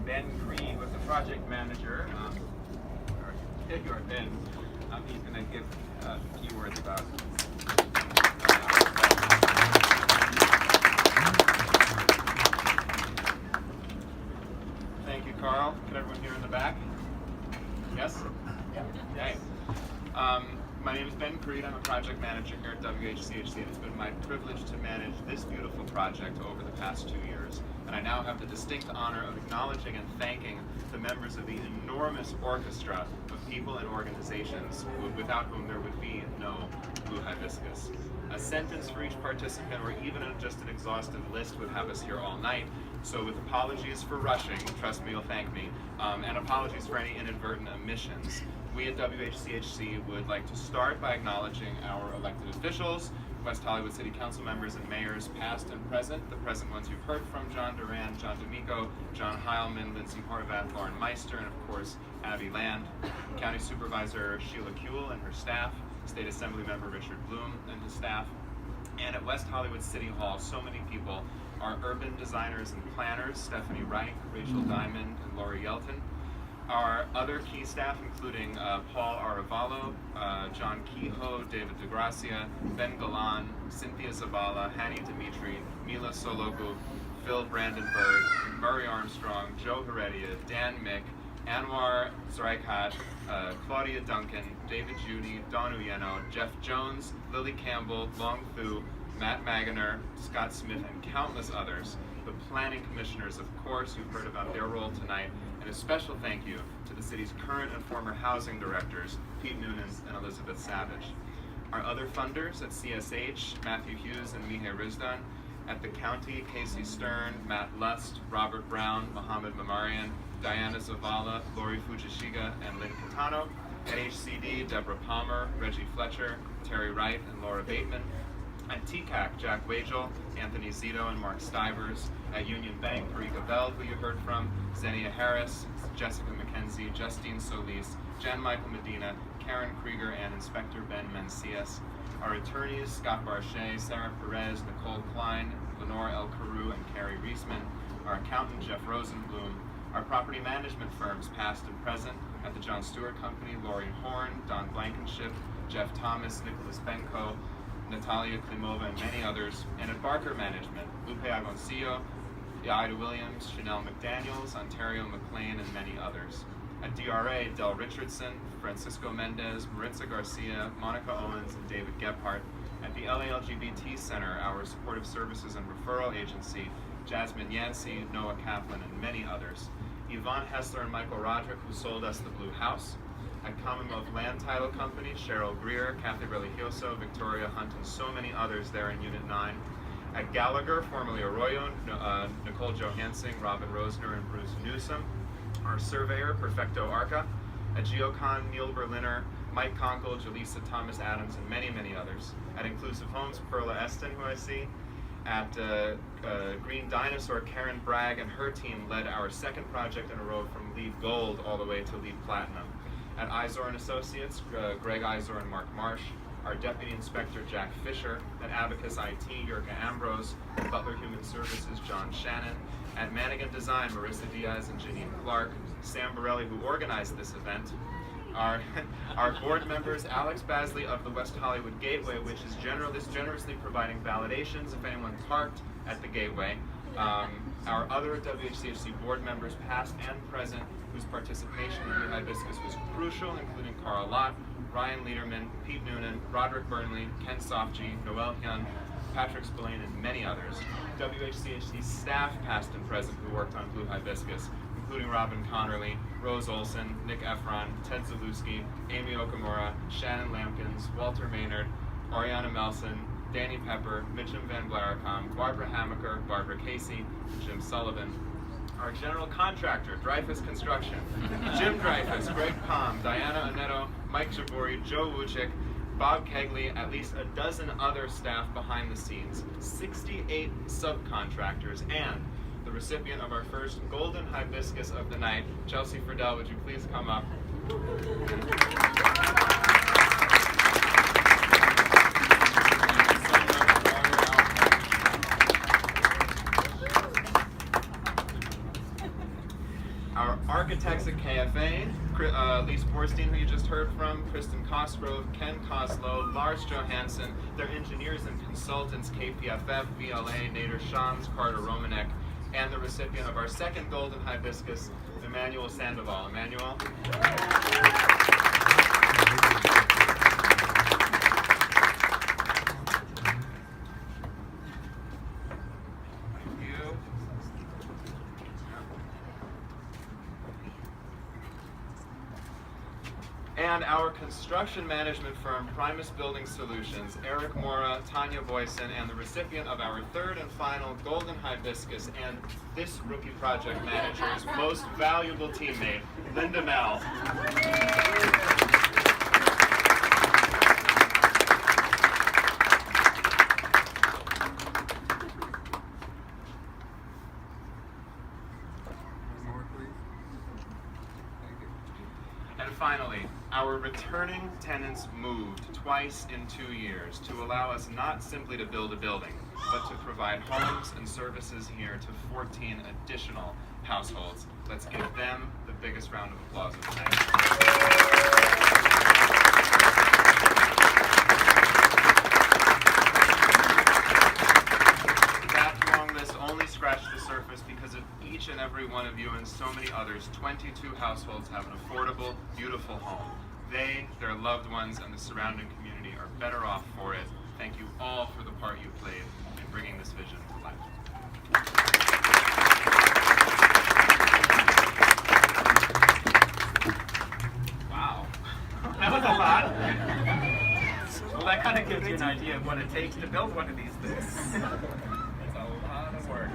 Ben Creed with the project manager. If you're Ben, he's going to give a few words about. Thank you, Carl. Can everyone hear in the back? Yes? Yeah. Thanks. My name is Ben Creed. I'm a project manager here at WHCHC, and it's been my privilege to manage this beautiful project over the past 2 years. And I now have the distinct honor of acknowledging and thanking the members of the enormous orchestra of people and organizations without whom there would be no Blue Hibiscus. A sentence for each participant, or even just an exhaustive list, would have us here all night. So with apologies for rushing, trust me, you'll thank me, and apologies for any inadvertent omissions, we at WHCHC would like to start by acknowledging our elected officials, West Hollywood City Council members and mayors past and present. The present ones you've heard from: John Duran, John D'Amico, John Heilman, Lindsay Horvath, Lauren Meister, and of course Abby Land. County Supervisor Sheila Kuehl and her staff, State Assembly Member Richard Bloom and his staff, and at West Hollywood City Hall, so many people, our urban designers and planners, Stephanie Wright, Rachel Diamond, and Lori Yelton. Our other key staff, including Paul Aravallo, John Kehoe, David DeGracia, Ben Galan, Cynthia Zavala, Hanny Dimitri, Mila Soloku, Phil Brandenburg, Murray Armstrong, Joe Heredia, Dan Mick, Anwar Zraikat, Claudia Duncan, David Judy, Don Uyeno, Jeff Jones, Lily Campbell, Long Thu, Matt Maganer, Scott Smith, and countless others. The planning commissioners, of course, you've heard about their role tonight, and a special thank you to the city's current and former housing directors, Pete Noonan and Elizabeth Savage. Our other funders at CSH, Matthew Hughes and Mihai Rizdan. At the county, Casey Stern, Matt Lust, Robert Brown, Mohammed Mamarian, Diana Zavala, Lori Fujishiga, and Lynn Catano. At HCD, Deborah Palmer, Reggie Fletcher, Terry Wright, and Laura Bateman. At TCAC, Jack Wagel, Anthony Zito, and Mark Stivers. At Union Bank, Parika Bell, who you heard from, Xenia Harris, Jessica McKenzie, Justine Solis, Jan Michael Medina, Karen Krieger, and Inspector Ben Mencias. Our attorneys, Scott Barchet, Sarah Perez, Nicole Klein, Lenore El Carew, and Carrie Reisman. Our accountant, Jeff Rosenblum. Our property management firms, past and present, at the John Stewart Company, Lori Horn, Don Blankenship, Jeff Thomas, Nicholas Benko, Natalia Klimova, and many others. And at Barker Management, Lupe Agoncillo, Ida Williams, Chanel McDaniels, Ontario McLean, and many others. At DRA, Del Richardson, Francisco Mendez, Maritza Garcia, Monica Owens, and David Gephardt. At the LA LGBT Center, our supportive services and referral agency, Jasmine Yancey, Noah Kaplan, and many others. Yvonne Hessler and Michael Roderick, who sold us the Blue House. At Commonwealth Land Title Company, Cheryl Greer, Kathy Religioso, Victoria Hunt, and so many others there in Unit 9. At Gallagher, formerly Arroyo, Nicole Johansson, Robin Rosner, and Bruce Newsom. Our surveyor, Perfecto Arca. At Geocon, Neil Berliner, Mike Conkle, Jaleesa Thomas Adams, and many, many others. At Inclusive Homes, Perla Eston, who I see. At Green Dinosaur, Karen Bragg and her team led our second project in a row from LEED Gold all the way to LEED Platinum. At Izor and Associates, Greg Izor and Mark Marsh. Our Deputy Inspector, Jack Fisher. At Abacus IT, Yurka Ambrose. At Butler Human Services, John Shannon. At Manigan Design, Marissa Diaz and Janine Clark. Sam Borelli, who organized this event. Our board members, Alex Basley of the West Hollywood Gateway, which is generously providing validations if anyone parked at the Gateway. Our other WHCHC board members, past and present, whose participation in Blue Hibiscus was crucial, including Carl Lott, Ryan Lederman, Pete Noonan, Roderick Burnley, Ken Sofji, Noel Hyun, Patrick Spillane, and many others. WHCHC staff, past and present, who worked on Blue Hibiscus, including Robin Connerly, Rose Olson, Nick Efron, Ted Zalewski, Amy Okamura, Shannon Lampkins, Walter Maynard, Ariana Melson, Danny Pepper, Mitchum Van Blaricom, Barbara Hamaker, Barbara Casey, and Jim Sullivan. Our general contractor, Dreyfus Construction, Jim Dreyfus, Greg Palm, Diana Oneto, Mike Jabori, Joe Wuchik, Bob Kegley, at least a dozen other staff behind the scenes, 68 subcontractors, and the recipient of our first Golden Hibiscus of the night, Chelsea Friedel, would you please come up? Our architects at KFA, Lise Borstein, who you just heard from, Kristen Cosgrove, Ken Coslow, Lars Johansson, their engineers and consultants, KPFF, VLA, Nader Shams, Carter Romanek, and the recipient of our second Golden Hibiscus, Emmanuel Sandoval. Emmanuel? And our construction management firm, Primus Building Solutions, Eric Mora, Tanya Boyson, and the recipient of our third and final Golden Hibiscus, and this rookie project manager's most valuable teammate, Linda Mel. And finally, our returning tenants moved twice in 2 years to allow us not simply to build a building, but to provide homes and services here to 14 additional households. Let's give them the biggest round of applause of the night. That long list only scratched the surface because of each and every one of you and so many others. 22 households have an affordable, beautiful home. They, their loved ones, and the surrounding community are better off for it. Thank you all for the part you played in bringing this vision to life. Wow, that was a lot. Well, that kind of gives you an idea of what it takes to build one of these things. It's a lot of work.